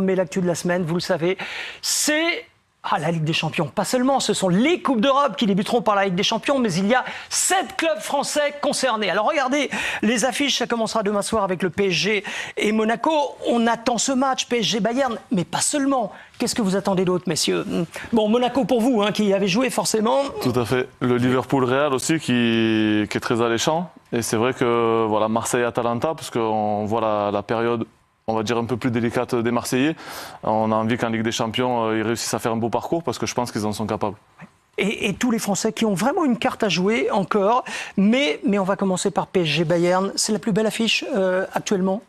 Mais l'actu de la semaine, vous le savez, c'est la Ligue des Champions. Pas seulement, ce sont les Coupes d'Europe qui débuteront par la Ligue des Champions, mais il y a 7 clubs français concernés. Alors regardez, les affiches, ça commencera demain soir avec le PSG et Monaco. On attend ce match, PSG-Bayern, mais pas seulement. Qu'est-ce que vous attendez d'autre, messieurs? Bon, Monaco pour vous, qui avez joué forcément. Tout à fait. Le Liverpool-Real aussi qui est très alléchant. Et c'est vrai que voilà, Marseille-Atalanta, parce qu'on voit la période, on va dire, un peu plus délicate des Marseillais. On a envie qu'en Ligue des Champions, ils réussissent à faire un beau parcours parce que je pense qu'ils en sont capables. Et tous les Français qui ont vraiment une carte à jouer encore. Mais on va commencer par PSG-Bayern. C'est la plus belle affiche actuellement.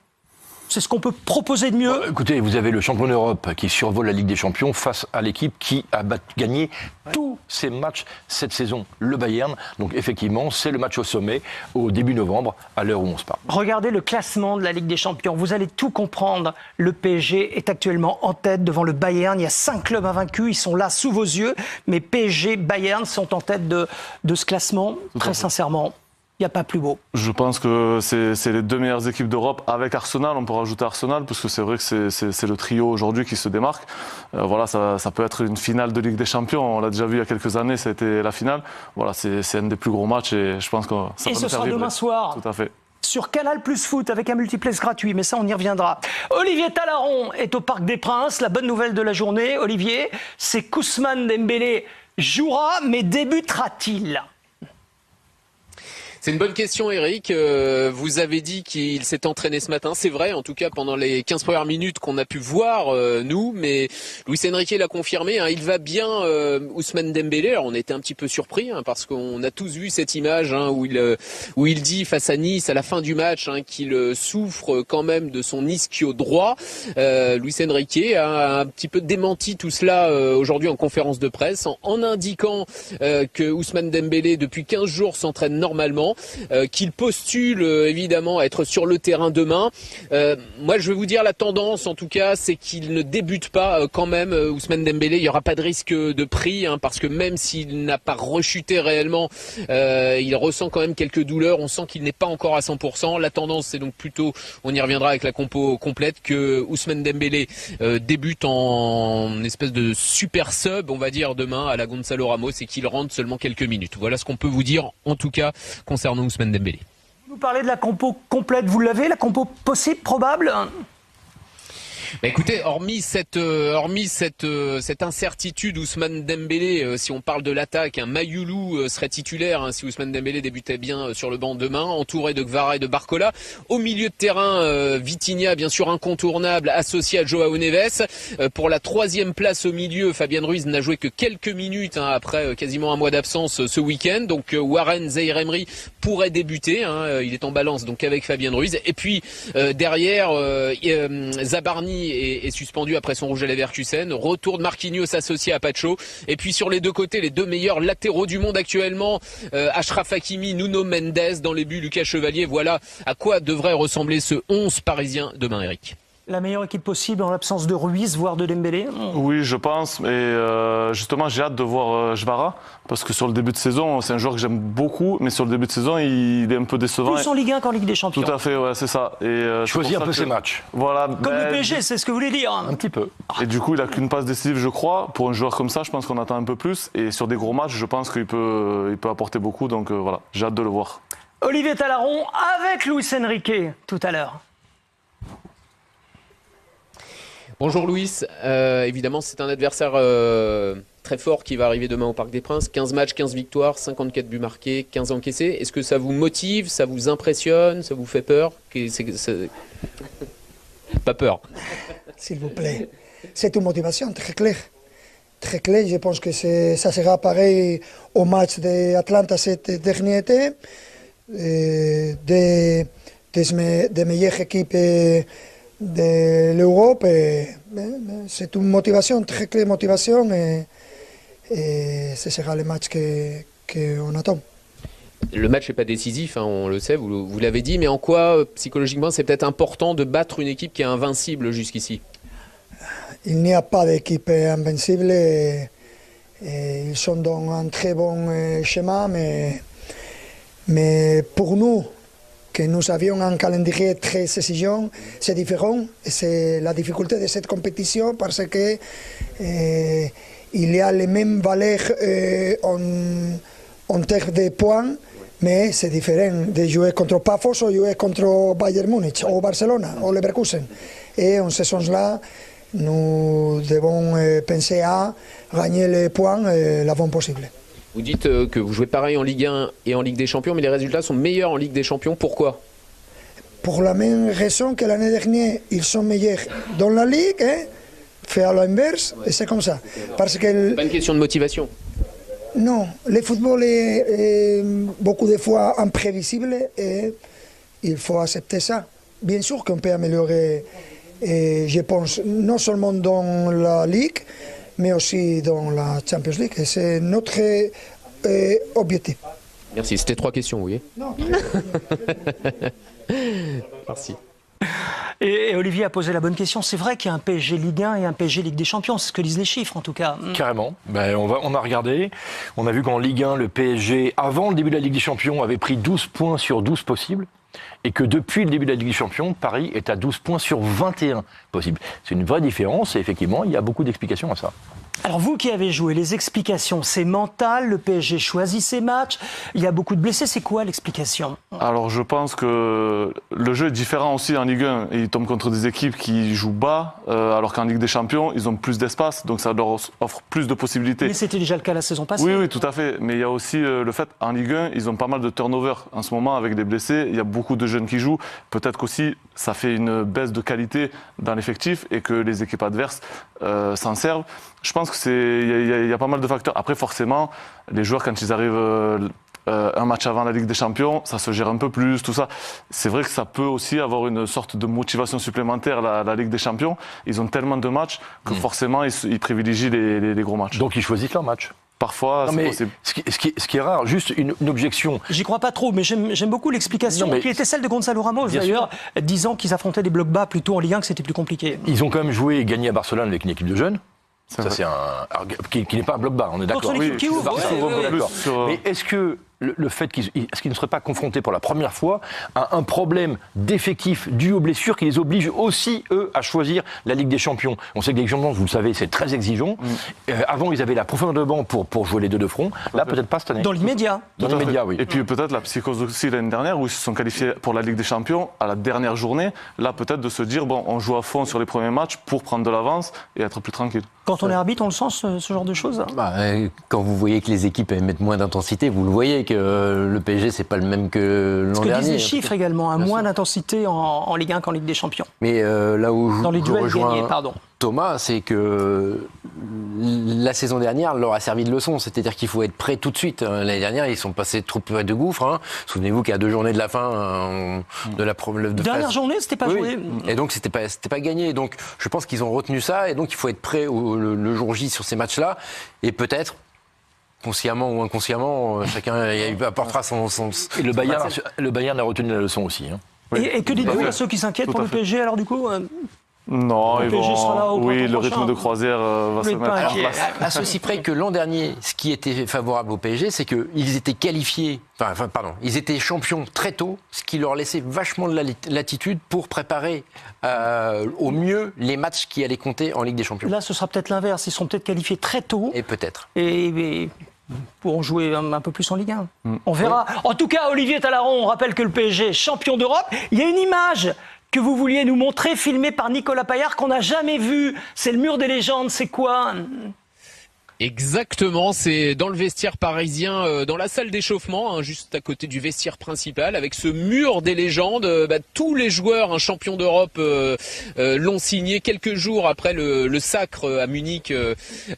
C'est ce qu'on peut proposer de mieux. Bon, écoutez, vous avez le champion d'Europe qui survole la Ligue des Champions face à l'équipe qui a gagné tous ses matchs cette saison, le Bayern. Donc effectivement, c'est le match au sommet au début novembre, à l'heure où on se parle. Regardez le classement de la Ligue des Champions. Vous allez tout comprendre. Le PSG est actuellement en tête devant le Bayern. Il y a 5 clubs invaincus. Ils sont là sous vos yeux. Mais PSG, Bayern sont en tête de ce classement. Très sincèrement, il n'y a pas plus beau. Je pense que c'est les deux meilleures équipes d'Europe avec Arsenal. On peut rajouter Arsenal parce que c'est vrai que c'est le trio aujourd'hui qui se démarque. Voilà, ça peut être une finale de Ligue des Champions. On l'a déjà vu il y a quelques années, ça a été la finale. Voilà, c'est un des plus gros matchs et je pense que ça et peut ce nous faire sera vibrer. demain soir. Tout à fait. Sur Canal Plus Foot avec un multiplex gratuit, mais ça on y reviendra. Olivier Talaron est au Parc des Princes. La bonne nouvelle de la journée, Olivier, c'est qu'Ousmane Dembélé jouera, mais débutera-t-il ? C'est une bonne question, Eric. Vous avez dit qu'il s'est entraîné ce matin. C'est vrai, en tout cas, pendant les 15 premières minutes qu'on a pu voir, nous. Mais Luis Enrique l'a confirmé. Il va bien, Ousmane Dembélé. Alors, on était un petit peu surpris, parce qu'on a tous vu cette image où il dit face à Nice, à la fin du match, qu'il souffre quand même de son ischio droit. Luis Enrique a un petit peu démenti tout cela aujourd'hui en conférence de presse, en indiquant que Ousmane Dembélé, depuis 15 jours, s'entraîne normalement. Qu'il postule évidemment à être sur le terrain demain. Moi je vais vous dire la tendance en tout cas, c'est qu'il ne débute pas quand même Ousmane Dembélé. Il n'y aura pas de risque de prix parce que même s'il n'a pas rechuté réellement, il ressent quand même quelques douleurs. On sent qu'il n'est pas encore à 100%. La tendance c'est donc plutôt, on y reviendra avec la compo complète, que Ousmane Dembélé débute en espèce de super sub on va dire demain à la Gonzalo Ramos et qu'il rentre seulement quelques minutes. Voilà ce qu'on peut vous dire en tout cas concernant Ousmane Dembélé. Vous parlez de la compo complète, vous l'avez, la compo possible, probable ? Bah écoutez, hormis cette incertitude, Ousmane Dembélé, si on parle de l'attaque, Mayoulou serait titulaire si Ousmane Dembélé débutait bien sur le banc demain, entouré de Gvara et de Barcola. Au milieu de terrain, Vitinha, bien sûr incontournable, associé à Joao Neves. Pour la 3e place au milieu, Fabien Ruiz n'a joué que quelques minutes après quasiment un mois d'absence ce week-end. Donc Warren Zaïre-Emery pourrait débuter. Il est en balance donc avec Fabien Ruiz. Et puis derrière, Zabarni est suspendu après son rouge à Leverkusen. Retour de Marquinhos associé à Pacho. Et puis sur les deux côtés, les deux meilleurs latéraux du monde actuellement, Achraf Hakimi, Nuno Mendes dans les buts, Lucas Chevalier. Voilà à quoi devrait ressembler ce 11 parisien demain, Eric. La meilleure équipe possible en l'absence de Ruiz, voire de Dembélé ? Oui, je pense. Et justement, j'ai hâte de voir Gvara. Parce que sur le début de saison, c'est un joueur que j'aime beaucoup. Mais sur le début de saison, il est un peu décevant. Plus en Ligue 1 qu'en Ligue des Champions. Tout à fait, ouais, c'est ça. Choisis un peu ses matchs. Voilà. Comme le PSG, c'est ce que vous voulez dire. Un petit peu. Et du coup, il n'a qu'une passe décisive, je crois. Pour un joueur comme ça, je pense qu'on attend un peu plus. Et sur des gros matchs, je pense qu'il peut apporter beaucoup. Donc voilà, j'ai hâte de le voir. Olivier Talaron avec Luis Enrique tout à l'heure. Bonjour Louis, évidemment c'est un adversaire très fort qui va arriver demain au Parc des Princes. 15 matchs, 15 victoires, 54 buts marqués, 15 encaissés. Est-ce que ça vous motive, ça vous impressionne, ça vous fait peur? Pas peur. S'il vous plaît. C'est une motivation très claire. Très claire, je pense que ça sera pareil au match d'Atlanta cet dernier été. Des meilleures équipes de l'Europe. C'est une motivation, très claire motivation et ce sera le match qu'on attend. Le match n'est pas décisif, on le sait, vous l'avez dit, mais en quoi psychologiquement c'est peut-être important de battre une équipe qui est invincible jusqu'ici? Il n'y a pas d'équipe invincible, ils sont dans un très bon schéma, mais pour nous, que nous avions un calendrier très exigeant. C'est différent, et c'est la difficulté de cette compétition parce que il y a les mêmes valeurs en termes de points, mais c'est différent de jouer contre Pafos ou jouer contre Bayern Munich ou Barcelona ou Leverkusen. Et en ce sens-là, nous devons penser à gagner les points l'avant possible. Vous dites que vous jouez pareil en Ligue 1 et en Ligue des Champions, mais les résultats sont meilleurs en Ligue des Champions. Pourquoi? Pour la même raison que l'année dernière, ils sont meilleurs dans la Ligue, fait à l'inverse, et c'est comme ça. Parce que C'est pas une question de motivation. non, le football est beaucoup de fois imprévisible et il faut accepter ça. Bien sûr qu'on peut améliorer, et je pense, non seulement dans la Ligue, mais aussi dans la Champions League. Et c'est notre objectif. Merci, c'était 3 questions, vous voyez. Non, Merci. Et Olivier a posé la bonne question. C'est vrai qu'il y a un PSG Ligue 1 et un PSG Ligue des Champions. C'est ce que disent les chiffres, en tout cas. Carrément. Ben, on a regardé. On a vu qu'en Ligue 1, le PSG, avant le début de la Ligue des Champions, avait pris 12 points sur 12 possibles. Et que depuis le début de la Ligue des Champions, Paris est à 12 points sur 21 possibles. C'est une vraie différence et effectivement, il y a beaucoup d'explications à ça. Alors vous qui avez joué, les explications, c'est mental, le PSG choisit ses matchs, il y a beaucoup de blessés, c'est quoi l'explication? Alors je pense que le jeu est différent aussi en Ligue 1. Ils tombent contre des équipes qui jouent bas, alors qu'en Ligue des Champions, ils ont plus d'espace, donc ça leur offre plus de possibilités. Mais c'était déjà le cas la saison passée. Oui, tout à fait. Mais il y a aussi le fait, en Ligue 1, ils ont pas mal de turnover en ce moment avec des blessés. Il y a beaucoup de jeunes qui jouent. Peut-être qu'aussi, ça fait une baisse de qualité dans l'effectif et que les équipes adverses s'en servent. Je pense qu'il y a pas mal de facteurs. Après, forcément, les joueurs, quand ils arrivent un match avant la Ligue des Champions, ça se gère un peu plus, tout ça. C'est vrai que ça peut aussi avoir une sorte de motivation supplémentaire, la Ligue des Champions. Ils ont tellement de matchs que forcément, ils privilégient les gros matchs. Donc ils choisissent leur match. Parfois, c'est possible. Ce qui est rare, juste une objection. J'y crois pas trop, mais j'aime beaucoup l'explication qui était celle de Gonzalo Ramos, d'ailleurs, disant qu'ils affrontaient des blocs bas plutôt en Ligue 1, que c'était plus compliqué. Ils ont quand même joué et gagné à Barcelone avec une équipe de jeunes. Ça, c'est qui n'est pas un bloc bas, on est d'accord. Contre l'équipe qui ouvre. Mais est-ce que le fait qu'ils ne seraient pas confrontés pour la première fois à un problème d'effectif dû aux blessures qui les oblige aussi, eux, à choisir la Ligue des Champions? On sait que la Ligue des Champions, vous le savez, c'est très exigeant. Avant, ils avaient la profondeur de banc pour jouer les deux de front. Là, peut-être pas cette année. Dans l'immédiat. Dans l'immédiat, oui. Et puis peut-être la psychose aussi l'année dernière, où ils se sont qualifiés pour la Ligue des Champions à la dernière journée. Là, peut-être de se dire, bon, on joue à fond sur les premiers matchs pour prendre de l'avance et être plus tranquille. Quand on est arbitre, on le sent, ce genre de choses? Quand vous voyez que les équipes mettent moins d'intensité, vous le voyez que le PSG, c'est pas le même que l'an dernier. Ce que disent les chiffres également, à moins d'intensité en Ligue 1 qu'en Ligue des Champions. Mais là où dans les je duels rejoins gagnés, pardon. Thomas, c'est que la saison dernière leur a servi de leçon. C'est-à-dire qu'il faut être prêt tout de suite. L'année dernière, ils sont passés trop près de gouffre. Souvenez-vous qu'à 2 journées de la fin de la dernière journée, c'était pas joué. Et donc, c'était pas gagné. Donc, je pense qu'ils ont retenu ça. Et donc, il faut être prêt le jour J sur ces matchs-là. Et peut-être, consciemment ou inconsciemment, chacun apportera son. Et le Bayern a retenu la leçon aussi. Et que dites-vous à ceux qui s'inquiètent pour le PSG, alors du coup Non, le PSG sera là au le prochain. rythme de croisière va se mettre en place. À ceci près que l'an dernier, ce qui était favorable au PSG, c'est qu'ils étaient qualifiés, ils étaient champions très tôt, ce qui leur laissait vachement de latitude pour préparer au mieux les matchs qui allaient compter en Ligue des Champions. Là, ce sera peut-être l'inverse. Ils sont peut-être qualifiés très tôt. Et peut-être. Et pourront jouer un peu plus en Ligue 1. On verra. En tout cas, Olivier Talaron, on rappelle que le PSG est champion d'Europe. Il y a une image que vous vouliez nous montrer, filmée par Nicolas Paillard, qu'on n'a jamais vue. C'est le mur des légendes. C'est quoi ? Exactement, c'est dans le vestiaire parisien, dans la salle d'échauffement, juste à côté du vestiaire principal, avec ce mur des légendes. Tous les joueurs, champions d'Europe, l'ont signé quelques jours après le sacre à Munich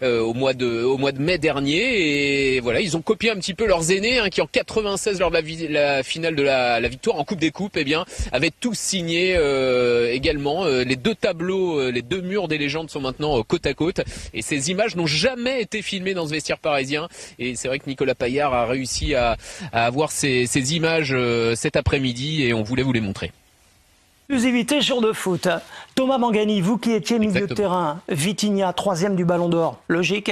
au mois de mai dernier. Et voilà, ils ont copié un petit peu leurs aînés, qui en 96, lors de la finale de la victoire en Coupe des Coupes, avaient tous signé également. Les 2 tableaux, les 2 murs des légendes sont maintenant côte à côte. Et ces images n'ont jamais été filmé dans ce vestiaire parisien, et c'est vrai que Nicolas Paillard a réussi à avoir ces images cet après-midi, et on voulait vous les montrer. Exclusivité jour de foot. Thomas Mangani, vous qui étiez milieu de terrain, Vitinha, 3e du Ballon d'Or, logique.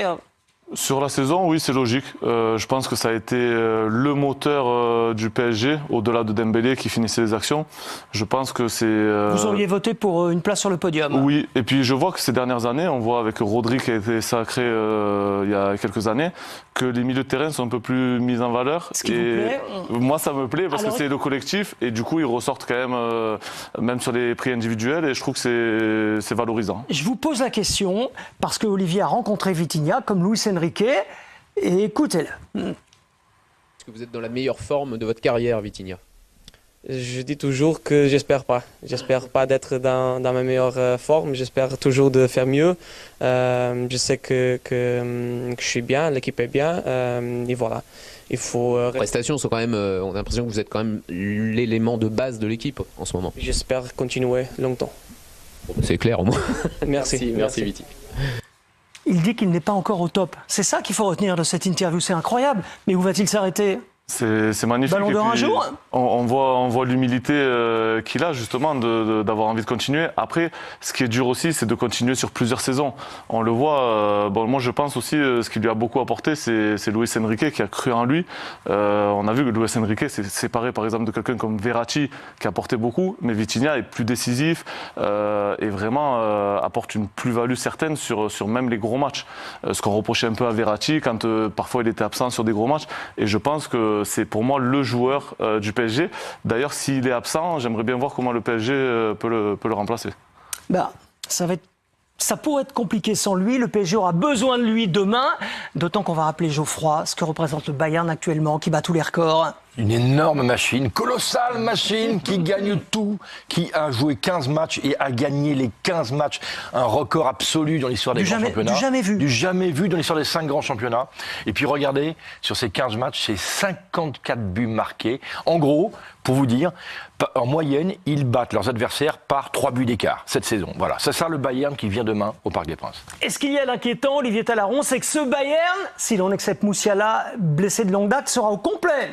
Sur la saison, oui, c'est logique. Je pense que ça a été le moteur du PSG, au-delà de Dembélé qui finissait les actions. Je pense que c'est... Vous auriez voté pour une place sur le podium. Oui, et puis je vois que ces dernières années, on voit avec Rodri qui a été sacré il y a quelques années, que les milieux de terrain sont un peu plus mis en valeur. Ce qui vous plaît? Moi, ça me plaît parce que c'est le collectif et du coup, ils ressortent quand même sur les prix individuels et je trouve que c'est valorisant. Je vous pose la question parce que Olivier a rencontré Vitinha comme Luis Enrique et écoutez-le. Est-ce que vous êtes dans la meilleure forme de votre carrière, Vitinha? Je dis toujours que j'espère pas. J'espère pas d'être dans ma meilleure forme. J'espère toujours de faire mieux. Je sais que je suis bien, l'équipe est bien. Et voilà. Il faut. Les prestations sont quand même. On a l'impression que vous êtes quand même l'élément de base de l'équipe en ce moment. J'espère continuer longtemps. Bon, c'est clair au moins. Merci. Merci Viti. Il dit qu'il n'est pas encore au top. C'est ça qu'il faut retenir de cette interview. C'est incroyable. Mais où va-t-il s'arrêter? C'est magnifique. Ballon d'or un jour. On voit l'humilité qu'il a justement d'avoir envie de continuer. Après, ce qui est dur aussi, c'est de continuer sur plusieurs saisons. On le voit. Moi, je pense aussi ce qui lui a beaucoup apporté, c'est Luis Enrique qui a cru en lui. On a vu que Luis Enrique s'est séparé par exemple de quelqu'un comme Verratti qui a apporté beaucoup, mais Vitinha est plus décisif et vraiment apporte une plus-value certaine sur même les gros matchs. Ce qu'on reprochait un peu à Verratti quand parfois il était absent sur des gros matchs. Et je pense que c'est pour moi le joueur du PSG. D'ailleurs, s'il est absent, j'aimerais bien voir comment le PSG peut le remplacer. Ça pourrait être compliqué sans lui. Le PSG aura besoin de lui demain. D'autant qu'on va rappeler Geoffroy, ce que représente le Bayern actuellement, qui bat tous les records. Une énorme machine, colossale machine qui gagne tout, qui a joué 15 matchs et a gagné les 15 matchs. Un record absolu dans l'histoire des grands championnats. Du jamais vu. Du jamais vu dans l'histoire des 5 grands championnats. Et puis regardez, sur ces 15 matchs, c'est 54 buts marqués. En gros, pour vous dire, en moyenne, ils battent leurs adversaires par 3 buts d'écart cette saison. Voilà, c'est ça le Bayern qui vient demain au Parc des Princes. Et ce qu'il y a d'inquiétant, Olivier Talaron, c'est que ce Bayern, si l'on accepte Moussiala, blessé de longue date, sera au complet.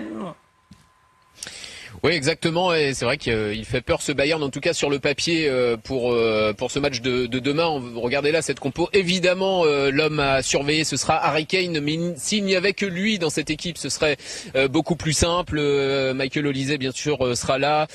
Oui, exactement. Et c'est vrai qu'il fait peur ce Bayern, en tout cas sur le papier pour ce match de demain. Regardez là cette compo. Évidemment, l'homme à surveiller, ce sera Harry Kane. Mais s'il n'y avait que lui dans cette équipe, ce serait beaucoup plus simple. Michael Olise, bien sûr, sera là.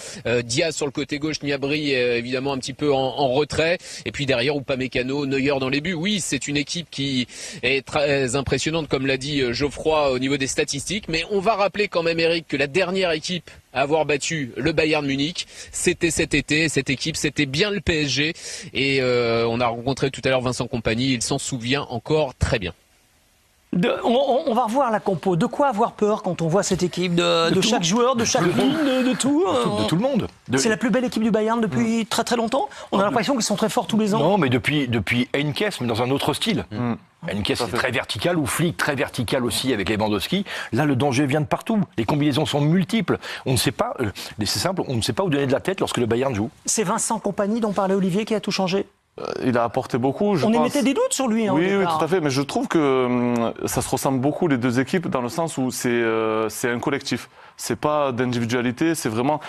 Diaz sur le côté gauche, Gnabry évidemment un petit peu en retrait. Et puis derrière, Upamecano, Neuer dans les buts. Oui, c'est une équipe qui est très impressionnante, comme l'a dit Geoffroy au niveau des statistiques. Mais on va rappeler quand même, Eric, que la dernière équipe à avoir battu le Bayern Munich, c'était cet été. Cette équipe, c'était bien le PSG. Et on a rencontré tout à l'heure Vincent Kompany, il s'en souvient encore très bien. On va revoir la compo. De quoi avoir peur quand on voit cette équipe? De chaque joueur, de chaque ligne, de tout De tout le monde. C'est la plus belle équipe du Bayern depuis très très longtemps. On a l'impression qu'ils sont très forts tous les ans. Non, mais depuis Heynckes, mais dans un autre style. Heynckes, c'est très vertical, ou Flick, très vertical aussi avec Lewandowski. Là, le danger vient de partout. Les combinaisons sont multiples. On ne sait pas, c'est simple, on ne sait pas où donner de la tête lorsque le Bayern joue. C'est Vincent Kompany dont parlait Olivier qui a tout changé. Il a apporté beaucoup. On émettait des doutes sur lui. Oui, tout à fait. Mais je trouve que ça se ressemble beaucoup les deux équipes dans le sens où c'est un collectif. C'est pas d'individualité, c'est vraiment...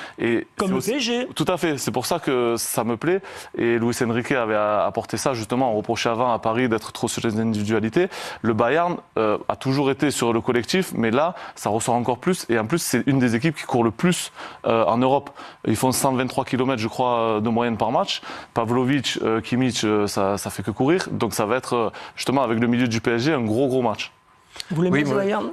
Comme le PSG. Tout à fait. C'est pour ça que ça me plaît. Et Luis Enrique avait apporté ça justement. On reprochait avant à Paris d'être trop sur les individualités. Le Bayern a toujours été sur le collectif, mais là, ça ressort encore plus. Et en plus, c'est une des équipes qui court le plus en Europe. Ils font 123 km, je crois, de moyenne par match. Pavlovic, Kimmich, ça fait que courir. Donc ça va être justement avec le milieu du PSG un gros match. Vous l'aimez, ce Bayern ?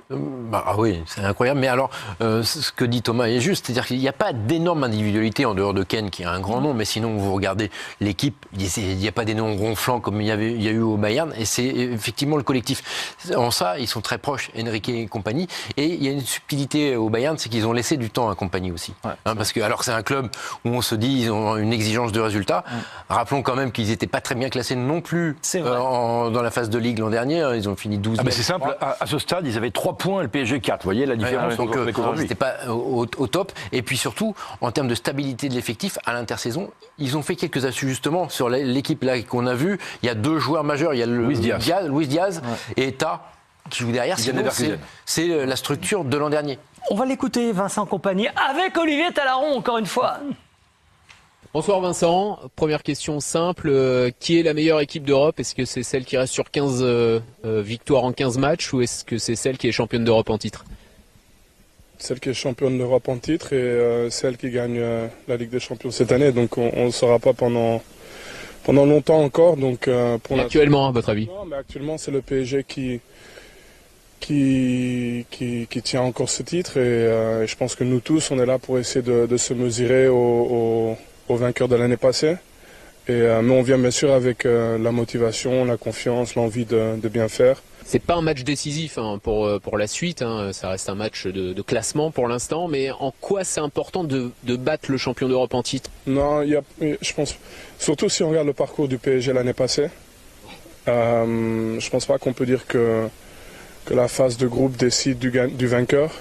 Oui, c'est incroyable. Mais alors, ce que dit Thomas est juste. C'est-à-dire qu'il n'y a pas d'énorme individualité en dehors de Kane, qui a un grand nom. Mais sinon, vous regardez l'équipe, il n'y a pas des noms ronflants comme il y a eu au Bayern. Et c'est effectivement le collectif. En ça, ils sont très proches, Enrique et compagnie. Et il y a une subtilité au Bayern, c'est qu'ils ont laissé du temps à compagnie aussi. Ouais. Parce que, alors, c'est un club où on se dit ils ont une exigence de résultat. Rappelons quand même qu'ils n'étaient pas très bien classés non plus dans la phase de Ligue l'an dernier. Ils ont fini 12e. Mais c'est simple. À ce stade, ils avaient 3 points et le PSG 4. Vous voyez la différence avec aujourd'hui. C'était pas au top. Et puis surtout, en termes de stabilité de l'effectif, à l'intersaison, ils ont fait quelques ajustements sur l'équipe là qu'on a vue. Il y a 2 joueurs majeurs. Il y a Luis Diaz et Eta qui joue derrière. C'est la structure de l'an dernier. On va l'écouter, Vincent Kompany, avec Olivier Talaron, encore une fois. Bonsoir Vincent, première question simple, qui est la meilleure équipe d'Europe? Est-ce que c'est celle qui reste sur 15 victoires en 15 matchs ou est-ce que c'est celle qui est championne d'Europe en titre? Celle qui est championne d'Europe en titre et celle qui gagne la Ligue des Champions cette année, donc on ne le saura pas pendant longtemps encore. Donc, actuellement, à votre avis? Non, mais actuellement c'est le PSG qui tient encore ce titre et je pense que nous tous on est là pour essayer de se mesurer aux vainqueurs de l'année passée. Mais on vient bien sûr avec la motivation, la confiance, l'envie de bien faire. C'est pas un match décisif pour la suite, ça reste un match de classement pour l'instant, mais en quoi c'est important de battre le champion d'Europe en titre? Non, je pense, surtout si on regarde le parcours du PSG l'année passée, je pense pas qu'on peut dire que la phase de groupe décide du vainqueur.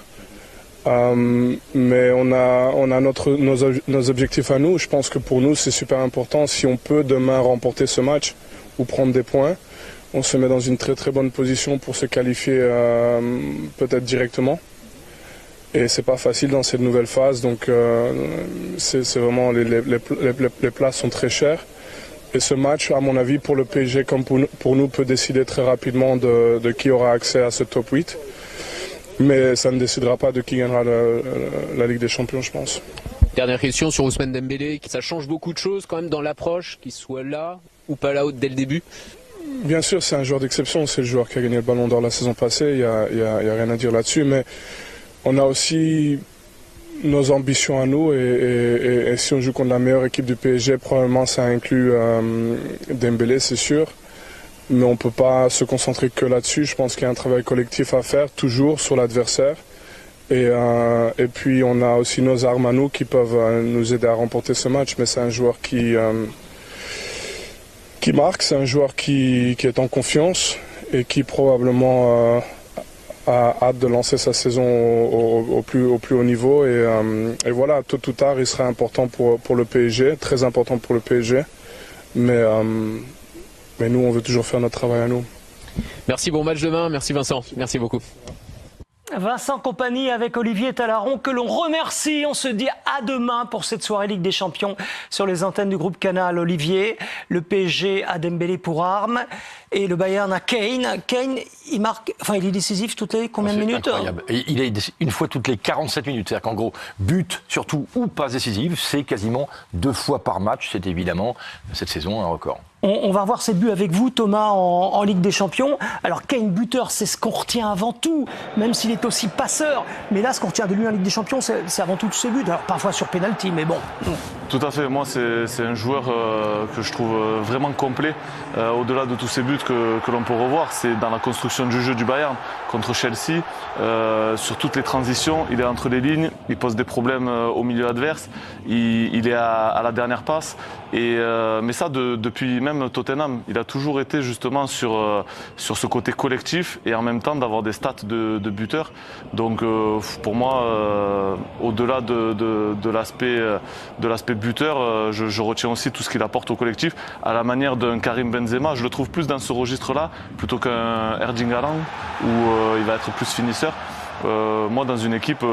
Mais on a nos objectifs à nous. Je pense que pour nous c'est super important. Si on peut demain remporter ce match ou prendre des points, on se met dans une très très bonne position pour se qualifier peut-être directement. Et c'est pas facile dans cette nouvelle phase, donc c'est vraiment les places sont très chères. Et ce match, à mon avis, pour le PSG comme pour nous, peut décider très rapidement de qui aura accès à ce top 8. Mais ça ne décidera pas de qui gagnera la Ligue des Champions, je pense. Dernière question sur Ousmane Dembélé. Ça change beaucoup de choses quand même dans l'approche, qu'il soit là ou pas là dès le début? Bien sûr, c'est un joueur d'exception. C'est le joueur qui a gagné le Ballon d'Or la saison passée. Il y a rien à dire là-dessus. Mais on a aussi nos ambitions à nous. Et si on joue contre la meilleure équipe du PSG, probablement ça inclut Dembélé, c'est sûr. Mais on ne peut pas se concentrer que là-dessus. Je pense qu'il y a un travail collectif à faire, toujours sur l'adversaire. Et puis on a aussi nos armes à nous qui peuvent nous aider à remporter ce match. Mais c'est un joueur qui marque, c'est un joueur qui est en confiance et qui probablement a hâte de lancer sa saison au plus haut niveau. Et voilà, tôt ou tard, il sera important pour le PSG, très important pour le PSG. Mais nous, on veut toujours faire notre travail à nous. Merci, bon match demain. Merci Vincent. Merci beaucoup. Vincent Compagnie avec Olivier Talaron, que l'on remercie. On se dit à demain pour cette soirée Ligue des Champions sur les antennes du groupe Canal. Olivier, le PSG a Dembélé pour arme et le Bayern a Kane. Kane, il marque, il est décisif toutes les combien de minutes? Incroyable. Et il est une fois toutes les 47 minutes. C'est-à-dire qu'en gros, but surtout ou pas décisif, c'est quasiment 2 fois par match. C'est évidemment cette saison un record. On va voir ces buts avec vous, Thomas, en Ligue des Champions. Alors, Kane buteur, c'est ce qu'on retient avant tout, même s'il est aussi passeur. Mais là, ce qu'on retient de lui en Ligue des Champions, c'est avant tout ses buts. Alors, parfois sur pénalty, mais bon. Tout à fait. Moi, c'est un joueur que je trouve vraiment complet. Au-delà de tous ces buts que l'on peut revoir, c'est dans la construction du jeu du Bayern contre Chelsea. Sur toutes les transitions, il est entre les lignes, il pose des problèmes au milieu adverse, il est à la dernière passe. Mais ça, depuis même Tottenham, il a toujours été justement sur ce côté collectif et en même temps d'avoir des stats de buteur. Donc pour moi, au-delà de l'aspect buteur, je retiens aussi tout ce qu'il apporte au collectif, à la manière d'un Karim Benzema. Je le trouve plus dans ce registre-là plutôt qu'un Erling Haaland où il va être plus finisseur. Moi, dans une équipe,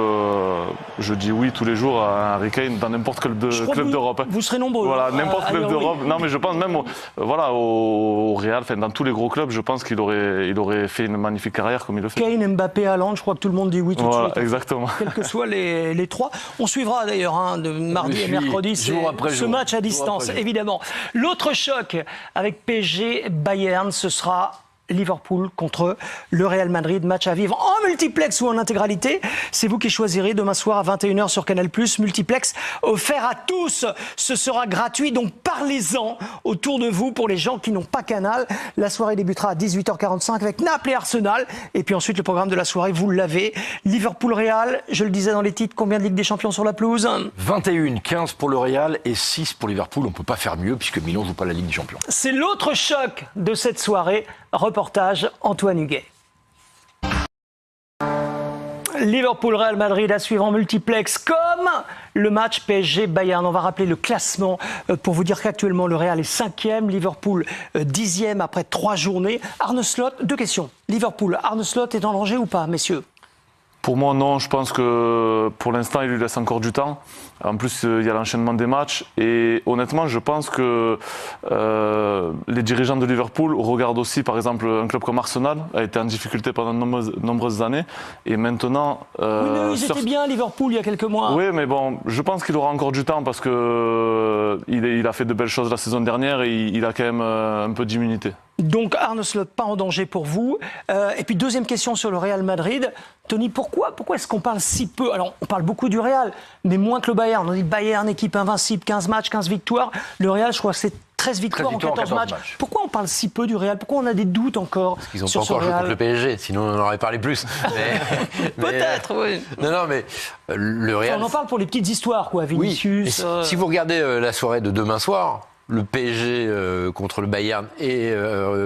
je dis oui tous les jours à Harry Kane dans n'importe quel club d'Europe. Vous serez nombreux. Voilà, n'importe quel club d'Europe. Oui. Non, mais je pense même au Real, dans tous les gros clubs, je pense qu'il aurait fait une magnifique carrière comme il le fait. Kane, Mbappé, Haaland, je crois que tout le monde dit oui tout de suite. Exactement. Quels que soient les trois. On suivra d'ailleurs de mardi et mercredi ce match à distance, évidemment. L'autre choc avec PSG Bayern, ce sera Liverpool contre le Real Madrid, match à vivre en multiplex ou en intégralité. C'est vous qui choisirez demain soir à 21h sur Canal+, multiplex offert à tous. Ce sera gratuit, donc parlez-en autour de vous pour les gens qui n'ont pas Canal. La soirée débutera à 18h45 avec Naples et Arsenal. Et puis ensuite, le programme de la soirée, vous l'avez. Liverpool-Real, je le disais dans les titres, combien de Ligue des Champions sur la pelouse? 21, 15 pour le Real et 6 pour Liverpool. On ne peut pas faire mieux puisque Milan ne joue pas la Ligue des Champions. C'est l'autre choc de cette soirée. Reportage Antoine Huguet. Liverpool-Real Madrid à suivre en multiplex comme le match PSG-Bayern. On va rappeler le classement pour vous dire qu'actuellement le Real est 5e, Liverpool 10e après 3 journées. Arne Slot, 2 questions. Liverpool, Arne Slot est en danger ou pas, messieurs? Pour moi, non. Je pense que pour l'instant, il lui laisse encore du temps. En plus, il y a l'enchaînement des matchs. Et honnêtement, je pense que les dirigeants de Liverpool regardent aussi, par exemple, un club comme Arsenal a été en difficulté pendant de nombreuses années. Et maintenant... oui, mais ils étaient bien, Liverpool, il y a quelques mois. Oui, mais bon, je pense qu'il aura encore du temps parce qu'il a fait de belles choses la saison dernière et il a quand même un peu d'immunité. Donc Arne Slot, pas en danger pour vous. Et puis deuxième question sur le Real Madrid. Tony, pourquoi est-ce qu'on parle si peu? Alors on parle beaucoup du Real, mais moins que le Bayern. On dit Bayern, équipe invincible, 15 matchs, 15 victoires. Le Real, je crois que c'est 13 victoires en 14 matchs. Pourquoi on parle si peu du Real? Pourquoi on a des doutes encore sur ce Real? Ils n'ont pas encore joué contre le PSG, sinon on en aurait parlé plus. Peut-être, oui. Non, mais le Real... Enfin, on en parle pour les petites histoires, quoi, Vinicius. Oui. Si vous regardez la soirée de demain soir, le PSG contre le Bayern et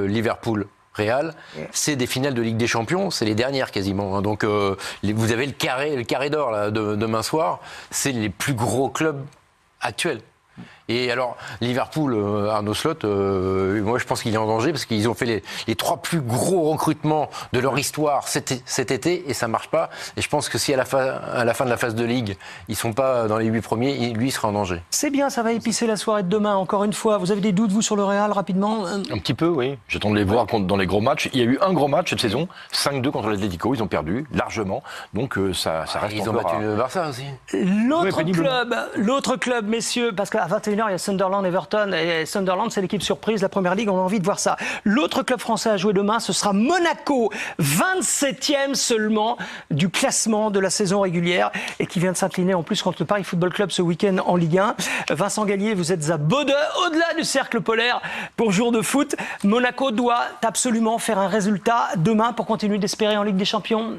Liverpool-Real, c'est des finales de Ligue des Champions, c'est les dernières quasiment. Hein. Donc vous avez le carré d'or là, demain soir, c'est les plus gros clubs actuels. Et alors, Liverpool, Arne Slot, moi je pense qu'il est en danger parce qu'ils ont fait les 3 plus gros recrutements de leur histoire cet été et ça marche pas. Et je pense que si à la fin de la phase de Ligue, ils sont pas dans les 8 premiers, lui il sera en danger. C'est bien, ça va épicer la soirée de demain, encore une fois. Vous avez des doutes, vous, sur le Real, rapidement? Un petit peu, oui. J'attends de les voir dans les gros matchs. Il y a eu un gros match cette saison, 5-2 contre l'Atlético, ils ont perdu largement. Donc ça reste ils ont battu le Barça aussi. L'autre club, messieurs, parce qu'à 21h, il y a Sunderland-Everton. Et Sunderland, c'est l'équipe surprise, la Première Ligue, on a envie de voir ça. L'autre club français à jouer demain, ce sera Monaco, 27e seulement du classement de la saison régulière et qui vient de s'incliner en plus contre le Paris Football Club ce week-end en Ligue 1. Vincent Gallier, vous êtes à Bodø, au-delà du cercle polaire pour jour de foot. Monaco doit absolument faire un résultat demain pour continuer d'espérer en Ligue des Champions.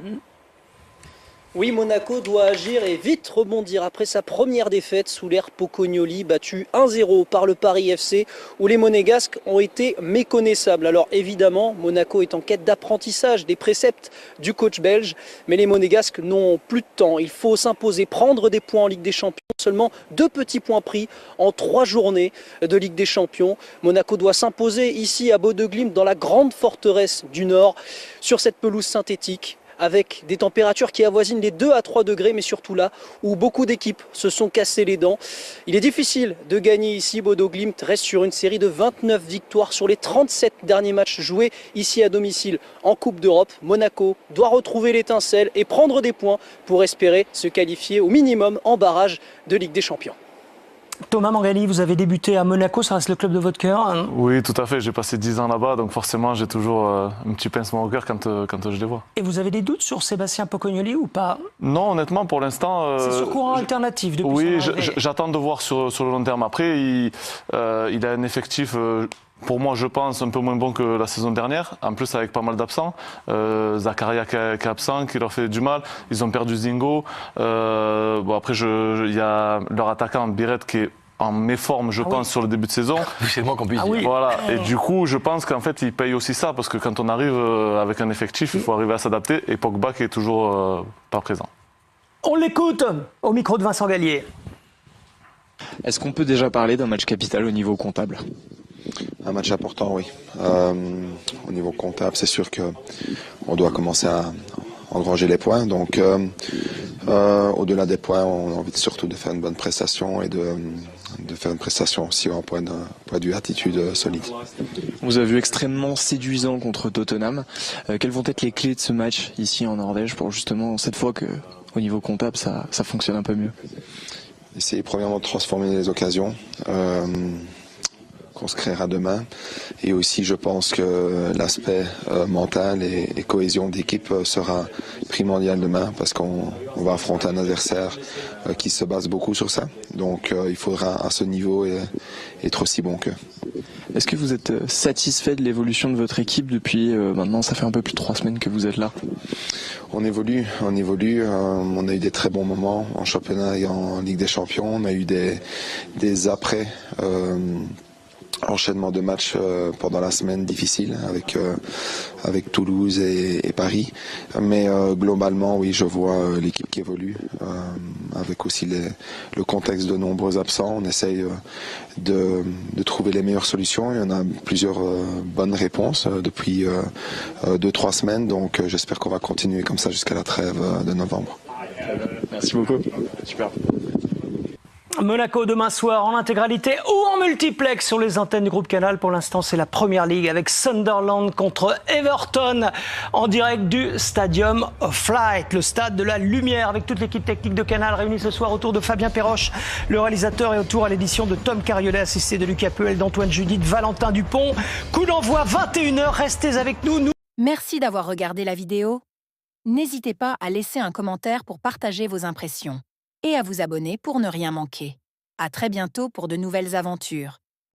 Oui, Monaco doit agir et vite rebondir après sa première défaite sous l'ère Pocognoli, battu 1-0 par le Paris FC, où les Monégasques ont été méconnaissables. Alors évidemment, Monaco est en quête d'apprentissage des préceptes du coach belge, mais les Monégasques n'ont plus de temps. Il faut s'imposer, prendre des points en Ligue des Champions. Seulement 2 petits points pris en 3 journées de Ligue des Champions. Monaco doit s'imposer ici à Bodø/Glimt dans la grande forteresse du Nord, sur cette pelouse synthétique, avec des températures qui avoisinent les 2 à 3 degrés, mais surtout là où beaucoup d'équipes se sont cassées les dents. Il est difficile de gagner ici. Bodø/Glimt reste sur une série de 29 victoires sur les 37 derniers matchs joués ici à domicile en Coupe d'Europe. Monaco doit retrouver l'étincelle et prendre des points pour espérer se qualifier au minimum en barrage de Ligue des Champions. Thomas Mangali, vous avez débuté à Monaco, ça reste le club de votre cœur, hein? Oui, tout à fait. J'ai passé 10 ans là-bas, donc forcément, j'ai toujours un petit pincement au cœur quand je les vois. Et vous avez des doutes sur Sébastien Pocognoli ou pas? Non, honnêtement, pour l'instant... c'est sur courant alternatif depuis oui, son arrivée. j'attends de voir sur le long terme. Après, il a un effectif... pour moi, je pense, un peu moins bon que la saison dernière. En plus, avec pas mal d'absents. Zakaria qui est absent, qui leur fait du mal. Ils ont perdu Zingo. Après, il y a leur attaquant, Biret, qui est en méforme, je pense, sur le début de saison. C'est moi qu'on puisse dire. Oui. Voilà. Et du coup, je pense qu'en fait, ils payent aussi ça. Parce que quand on arrive avec un effectif, il faut arriver à s'adapter. Et Pogba qui est toujours pas présent. On l'écoute au micro de Vincent Gallier. Est-ce qu'on peut déjà parler d'un match capital au niveau comptable ? Un match important, oui. Au niveau comptable, c'est sûr qu'on doit commencer à engranger les points. Donc, au-delà des points, on a envie surtout de faire une bonne prestation et de faire une prestation aussi en point de vue attitude solide. On vous a vu extrêmement séduisant contre Tottenham. Quelles vont être les clés de ce match ici en Norvège pour justement cette fois que au niveau comptable ça fonctionne un peu mieux? Essayer premièrement de transformer les occasions qu'on se créera demain. Et aussi, je pense que l'aspect mental et cohésion d'équipe sera primordial demain parce qu'on va affronter un adversaire qui se base beaucoup sur ça. Donc, il faudra à ce niveau être aussi bon qu'eux. Est-ce que vous êtes satisfait de l'évolution de votre équipe depuis maintenant, ça fait un peu plus de 3 semaines que vous êtes là? On évolue. On a eu des très bons moments en championnat et en Ligue des Champions. On a eu des après enchaînement de matchs pendant la semaine difficile avec Toulouse et Paris. Mais globalement, oui, je vois l'équipe qui évolue avec aussi le contexte de nombreux absents. On essaye de trouver les meilleures solutions. Il y en a plusieurs bonnes réponses depuis 2-3 semaines. Donc j'espère qu'on va continuer comme ça jusqu'à la trêve de novembre. Merci beaucoup. Super. Monaco demain soir en intégralité ou en multiplex sur les antennes du groupe Canal. Pour l'instant, c'est la Première Ligue avec Sunderland contre Everton en direct du Stadium of Light, le stade de la lumière, avec toute l'équipe technique de Canal réunie ce soir autour de Fabien Perroche, le réalisateur, et autour à l'édition de Tom Cariolet, assisté de Lucas Puel, d'Antoine Judith, Valentin Dupont. Coup d'envoi 21h, restez avec nous. Merci d'avoir regardé la vidéo. N'hésitez pas à laisser un commentaire pour partager vos impressions et à vous abonner pour ne rien manquer. À très bientôt pour de nouvelles aventures.